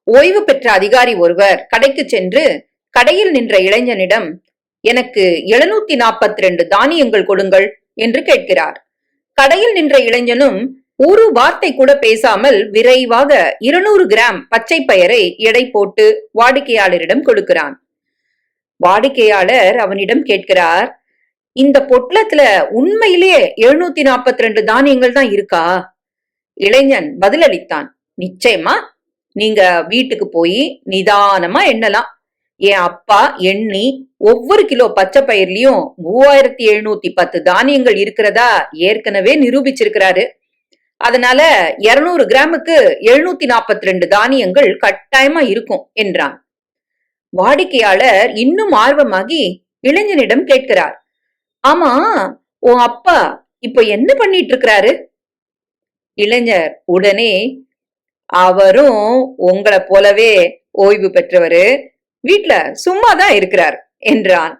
ஓய்வு பெற்ற அதிகாரி ஒருவர் கடைக்கு சென்று கடையில் நின்ற இளைஞனிடம், எனக்கு 742 தானியங்கள் கொடுங்கள் என்று கேட்கிறார். கடையில் நின்ற இளைஞனும் ஒரு வார்த்தை கூட பேசாமல் விரைவாக 200 கிராம் பச்சை பயரை எடை போட்டு வாடிக்கையாளரிடம் கொடுக்கிறான். வாடிக்கையாளர் அவனிடம் கேட்கிறார், இந்த பொட்டலத்துல உண்மையிலேயே 742 தானியங்கள் தான் இருக்கா? இளைஞன் பதிலளித்தான், நிச்சயமா. நீங்க வீட்டுக்கு போய் நிதானமா எண்ணலாம். என் அப்பா எண்ணி ஒவ்வொரு கிலோ பச்சை பயிர்லயும் 3710 தானியங்கள் இருக்கிறதா ஏற்கனவே நிரூபிச்சிருக்கிறாரு. அதனால 200 கிராமுக்கு 742 தானியங்கள் கட்டாயமா இருக்கும் என்றான். வாடிக்கையாளர் இன்னும் ஆர்வமாகி இளைஞனிடம் கேட்கிறார், ஆமா, உன் அப்பா இப்ப என்ன பண்ணிட்டு இருக்கிறாரு? இளைஞர் உடனே, அவரும் உங்களை போலவே ஓய்வு பெற்றவரு, வீட்ல சும்மாதான் இருக்கிறார் என்றான்.